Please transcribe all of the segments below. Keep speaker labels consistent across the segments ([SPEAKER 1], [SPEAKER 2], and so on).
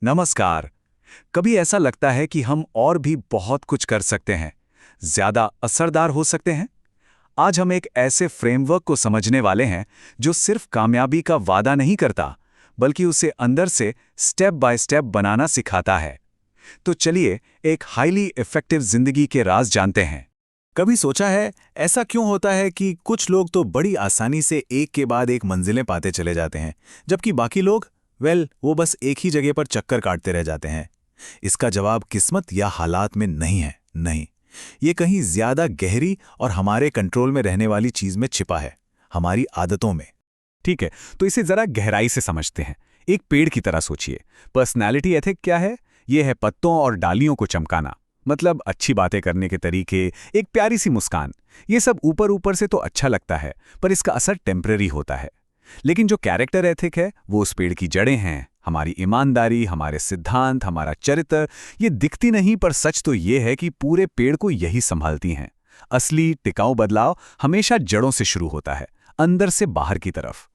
[SPEAKER 1] नमस्कार। कभी ऐसा लगता है कि हम और भी बहुत कुछ कर सकते हैं, ज्यादा असरदार हो सकते हैं। आज हम एक ऐसे फ्रेमवर्क को समझने वाले हैं जो सिर्फ कामयाबी का वादा नहीं करता, बल्कि उसे अंदर से स्टेप बाय स्टेप बनाना सिखाता है। तो चलिए एक हाईली इफेक्टिव जिंदगी के राज जानते हैं।
[SPEAKER 2] कभी सोचा है ऐसा क्यों होता है कि कुछ लोग तो बड़ी आसानी से एक के बाद एक मंजिलें पाते चले जाते हैं, जबकि बाकी लोग वो बस एक ही जगह पर चक्कर काटते रह जाते हैं। इसका जवाब किस्मत या हालात में नहीं है, नहीं। ये कहीं ज्यादा गहरी और हमारे कंट्रोल में रहने वाली चीज में छिपा है, हमारी आदतों में।
[SPEAKER 1] ठीक है, तो इसे जरा गहराई से समझते हैं। एक पेड़ की तरह सोचिए। पर्सनैलिटी एथिक क्या है? ये है पत्तों और डालियों को चमकाना, मतलब अच्छी बातें करने के तरीके, एक प्यारी सी मुस्कान। ये सब ऊपर ऊपर से तो अच्छा लगता है, पर इसका असर टेम्पररी होता है। लेकिन जो कैरेक्टर एथिक है वो उस पेड़ की जड़ें हैं, हमारी ईमानदारी, हमारे सिद्धांत, हमारा चरित्र। ये दिखती नहीं, पर सच तो ये है कि पूरे पेड़ को यही संभालती हैं। असली टिकाऊ बदलाव हमेशा जड़ों से शुरू होता है, अंदर से बाहर की तरफ।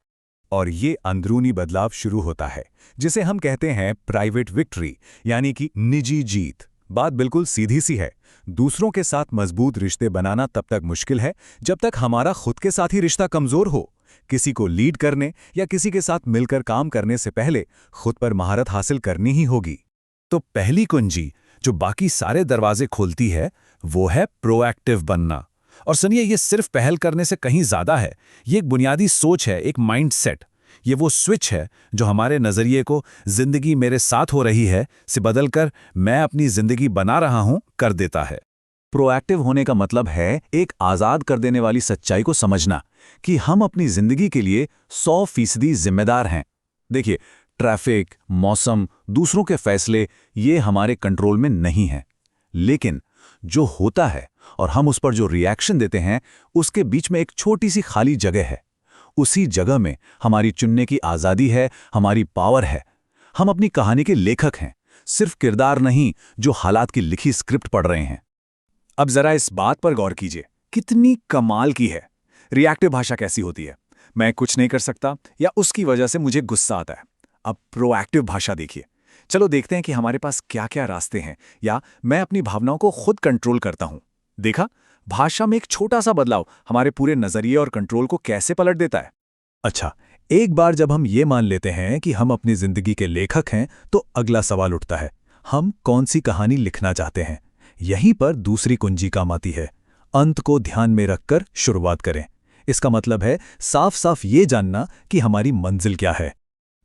[SPEAKER 2] और ये अंदरूनी बदलाव शुरू होता है जिसे हम कहते हैं प्राइवेट विक्ट्री, यानी कि निजी जीत। बात बिल्कुल सीधी सी है। दूसरों के साथ मजबूत रिश्ते बनाना तब तक मुश्किल है जब तक हमारा खुद के साथ ही रिश्ता कमजोर हो। किसी को लीड करने या किसी के साथ मिलकर काम करने से पहले खुद पर महारत हासिल करनी ही होगी। तो पहली कुंजी जो बाकी सारे दरवाजे खोलती है वो है प्रोएक्टिव बनना। और सुनिए, ये सिर्फ पहल करने से कहीं ज्यादा है। ये एक बुनियादी सोच है, एक माइंडसेट। ये वो स्विच है जो हमारे नजरिए को जिंदगी मेरे साथ हो रही है से बदलकर मैं अपनी जिंदगी बना रहा हूं कर देता है। प्रोएक्टिव होने का मतलब है एक आजाद कर देने वाली सच्चाई को समझना कि हम अपनी जिंदगी के लिए 100% जिम्मेदार हैं। देखिए, ट्रैफिक, मौसम, दूसरों के फैसले, ये हमारे कंट्रोल में नहीं है। लेकिन जो होता है और हम उस पर जो रिएक्शन देते हैं, उसके बीच में एक छोटी सी खाली जगह है। उसी जगह में हमारी चुनने की आजादी है, हमारी पावर है। हम अपनी कहानी के लेखक हैं, सिर्फ किरदार नहीं जो हालात की लिखी स्क्रिप्ट पढ़ रहे हैं।
[SPEAKER 1] अब जरा इस बात पर गौर कीजिए, कितनी कमाल की है। रिएक्टिव भाषा कैसी होती है? मैं कुछ नहीं कर सकता या उसकी वजह से मुझे गुस्सा आता है। अब प्रोएक्टिव भाषा देखिए। चलो देखते हैं कि हमारे पास क्या क्या रास्ते हैं, या मैं अपनी भावनाओं को खुद कंट्रोल करता हूं। देखा, भाषा में एक छोटा सा बदलाव हमारे पूरे नजरिए और कंट्रोल को कैसे पलट देता है।
[SPEAKER 2] अच्छा, एक बार जब हम ये मान लेते हैं कि हम अपनी जिंदगी के लेखक हैं, तो अगला सवाल उठता है, हम कौन सी कहानी लिखना चाहते हैं। यहीं पर दूसरी कुंजी काम आती है। अंत को ध्यान में रखकर शुरुआत करें। इसका मतलब है साफ साफ ये जानना कि हमारी मंजिल क्या है।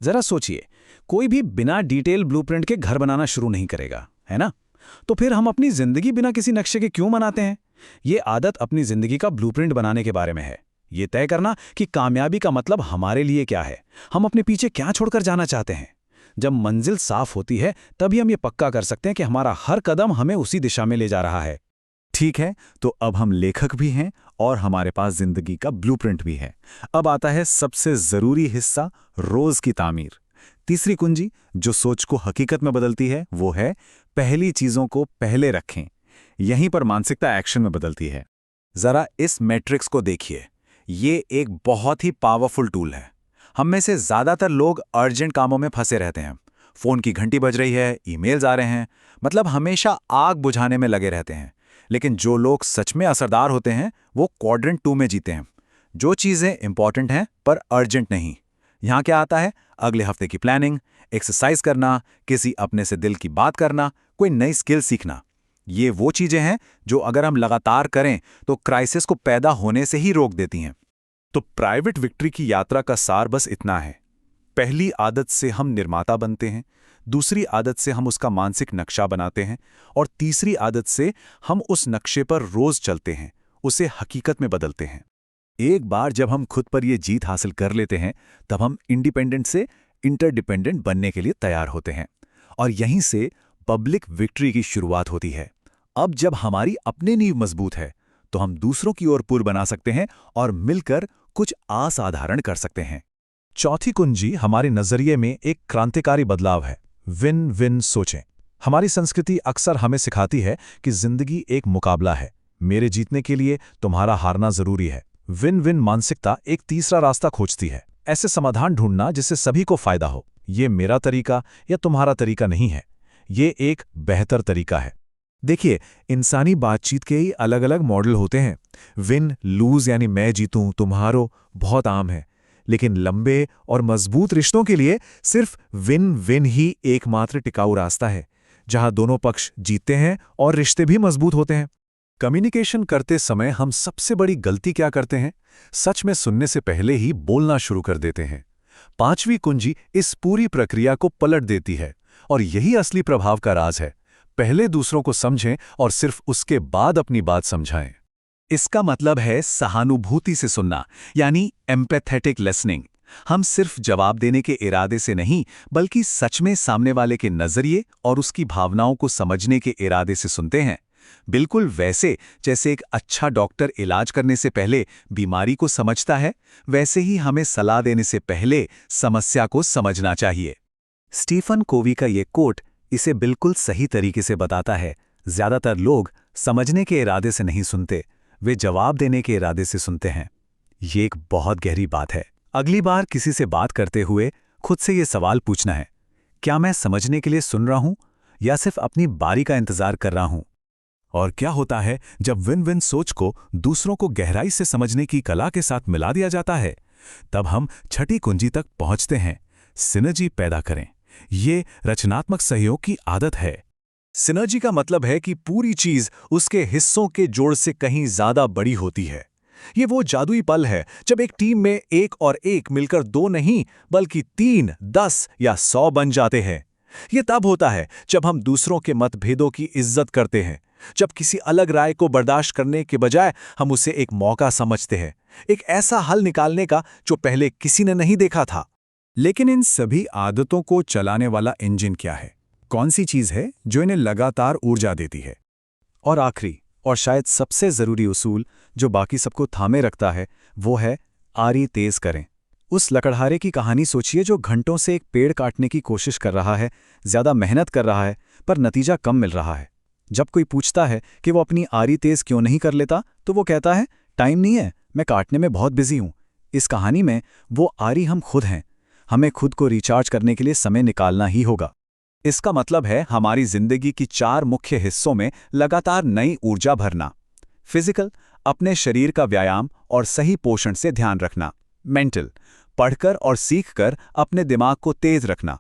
[SPEAKER 1] जरा सोचिए, कोई भी बिना डिटेल ब्लूप्रिंट के घर बनाना शुरू नहीं करेगा, है ना? तो फिर हम अपनी जिंदगी बिना किसी नक्शे के क्यों बनाते हैं? ये आदत अपनी जिंदगी का ब्लूप्रिंट बनाने के बारे में है। ये तय करना कि कामयाबी का मतलब हमारे लिए क्या है, हम अपने पीछे क्या छोड़कर जाना चाहते हैं। जब मंजिल साफ होती है, तभी हम ये पक्का कर सकते हैं कि हमारा हर कदम हमें उसी दिशा में ले जा रहा है।
[SPEAKER 2] ठीक है, तो अब हम लेखक भी हैं और हमारे पास जिंदगी का ब्लूप्रिंट भी है। अब आता है सबसे जरूरी हिस्सा, रोज की तामीर। तीसरी कुंजी जो सोच को हकीकत में बदलती है वो है पहली चीजों को पहले रखें। यहीं पर मानसिकता एक्शन में बदलती है। जरा इस मैट्रिक्स को देखिए। ये एक बहुत ही पावरफुल टूल है। हम में से ज्यादातर लोग अर्जेंट कामों में फंसे रहते हैं। फोन की घंटी बज रही है, ईमेल्स आ रहे हैं, मतलब हमेशा आग बुझाने में लगे रहते हैं। लेकिन जो लोग सच में असरदार होते हैं वो क्वाड्रेंट 2 में जीते हैं। जो चीजें इंपॉर्टेंट हैं पर अर्जेंट नहीं। यहां क्या आता है? अगले हफ्ते की प्लानिंग, एक्सरसाइज करना, किसी अपने से दिल की बात करना, कोई नई स्किल सीखना। ये वो चीजें हैं जो अगर हम लगातार करें तो क्राइसिस को पैदा होने से ही रोक देती हैं। तो प्राइवेट विक्ट्री की यात्रा का सार बस इतना है। पहली आदत से हम निर्माता बनते हैं, दूसरी आदत से हम उसका मानसिक नक्शा बनाते हैं, और तीसरी आदत से हम उस नक्शे पर रोज चलते हैं, उसे हकीकत में बदलते हैं। एक बार जब हम खुद पर यह जीत हासिल कर लेते हैं, तब हम इंडिपेंडेंट से इंटरडिपेंडेंट बनने के लिए तैयार होते हैं। और यहीं से पब्लिक विक्ट्री की शुरुआत होती है। अब जब हमारी अपनी नींव मजबूत है, तो हम दूसरों की ओर पुल बना सकते हैं और मिलकर कुछ असाधारण कर सकते हैं। चौथी कुंजी हमारे नजरिए में एक क्रांतिकारी बदलाव है। विन विन सोचें। हमारी संस्कृति अक्सर हमें सिखाती है कि जिंदगी एक मुकाबला है, मेरे जीतने के लिए तुम्हारा हारना जरूरी है। विन विन मानसिकता एक तीसरा रास्ता खोजती है, ऐसे समाधान ढूंढना जिससे सभी को फायदा हो। ये मेरा तरीका या तुम्हारा तरीका नहीं है, ये एक बेहतर तरीका है। देखिए, इंसानी बातचीत के ही अलग अलग मॉडल होते हैं। विन लूज यानी मैं जीतूं तुम हारो बहुत आम है, लेकिन लंबे और मजबूत रिश्तों के लिए सिर्फ विन विन ही एकमात्र टिकाऊ रास्ता है, जहां दोनों पक्ष जीतते हैं और रिश्ते भी मजबूत होते हैं। कम्युनिकेशन करते समय हम सबसे बड़ी गलती क्या करते हैं? सच में सुनने से पहले ही बोलना शुरू कर देते हैं। पांचवी कुंजी इस पूरी प्रक्रिया को पलट देती है, और यही असली प्रभाव का राज है। पहले दूसरों को समझें और सिर्फ उसके बाद अपनी बात समझाएं। इसका मतलब है सहानुभूति से सुनना, यानी एम्पैथेटिक लिसनिंग। हम सिर्फ जवाब देने के इरादे से नहीं, बल्कि सच में सामने वाले के नजरिए और उसकी भावनाओं को समझने के इरादे से सुनते हैं। बिल्कुल वैसे जैसे एक अच्छा डॉक्टर इलाज करने से पहले बीमारी को समझता है, वैसे ही हमें सलाह देने से पहले समस्या को समझना चाहिए। स्टीफन कोवी का ये कोट इसे बिल्कुल सही तरीके से बताता है। ज्यादातर लोग समझने के इरादे से नहीं सुनते, वे जवाब देने के इरादे से सुनते हैं। ये एक बहुत गहरी बात है। अगली बार किसी से बात करते हुए खुद से ये सवाल पूछना है, क्या मैं समझने के लिए सुन रहा हूं या सिर्फ अपनी बारी का इंतजार कर रहा हूं? और क्या होता है जब विन विन सोच को दूसरों को गहराई से समझने की कला के साथ मिला दिया जाता है? तब हम छठी कुंजी तक पहुंचते हैं, सिनर्जी पैदा करें। ये रचनात्मक सहयोग की आदत है। सिनर्जी का मतलब है कि पूरी चीज उसके हिस्सों के जोड़ से कहीं ज्यादा बड़ी होती है। ये वो जादुई पल है जब एक टीम में एक और एक मिलकर 2 नहीं बल्कि 3, 10 या 100 बन जाते हैं। ये तब होता है जब हम दूसरों के मतभेदों की इज्जत करते हैं, जब किसी अलग राय को बर्दाश्त करने के बजाय हम उसे एक मौका समझते हैं, एक ऐसा हल निकालने का जो पहले किसी ने नहीं देखा था। लेकिन इन सभी आदतों को चलाने वाला इंजन क्या है? कौन सी चीज है जो इन्हें लगातार ऊर्जा देती है? और आखिरी और शायद सबसे जरूरी उसूल जो बाकी सबको थामे रखता है, वो है आरी तेज करें। उस लकड़हारे की कहानी सोचिए जो घंटों से एक पेड़ काटने की कोशिश कर रहा है, ज्यादा मेहनत कर रहा है, पर नतीजा कम मिल रहा है। जब कोई पूछता है कि वो अपनी आरी तेज क्यों नहीं कर लेता, तो वो कहता है, टाइम नहीं है, मैं काटने में बहुत बिजी हूं। इस कहानी में वो आरी हम खुद हैं। हमें खुद को रिचार्ज करने के लिए समय निकालना ही होगा। इसका मतलब है हमारी जिंदगी की 4 मुख्य हिस्सों में लगातार नई ऊर्जा भरना। फिजिकल, अपने शरीर का व्यायाम और सही पोषण से ध्यान रखना। मेंटल, पढ़कर और सीखकर अपने दिमाग को तेज रखना।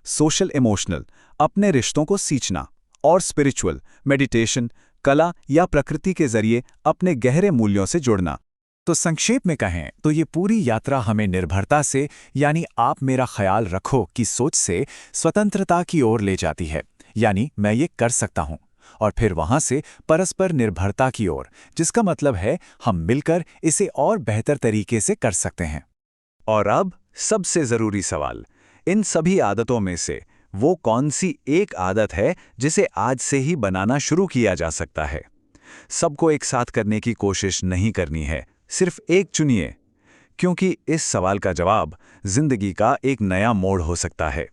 [SPEAKER 2] सोशल इमोशनल, अपने रिश्तों को सींचना। और स्पिरिचुअल, मेडिटेशन, कला या प्रकृति के जरिए अपने गहरे मूल्यों से जुड़ना। तो संक्षेप में कहें तो ये पूरी यात्रा हमें निर्भरता से, यानी आप मेरा ख्याल रखो की सोच से स्वतंत्रता की ओर ले जाती है, यानी मैं ये कर सकता हूं, और फिर वहां से परस्पर निर्भरता की ओर, जिसका मतलब है हम मिलकर इसे और बेहतर तरीके से कर सकते हैं। और अब सबसे जरूरी सवाल, इन सभी आदतों में से वो कौन सी एक आदत है जिसे आज से ही बनाना शुरू किया जा सकता है? सबको एक साथ करने की कोशिश नहीं करनी है, सिर्फ एक चुनिए, क्योंकि इस सवाल का जवाब जिंदगी का एक नया मोड़ हो सकता है।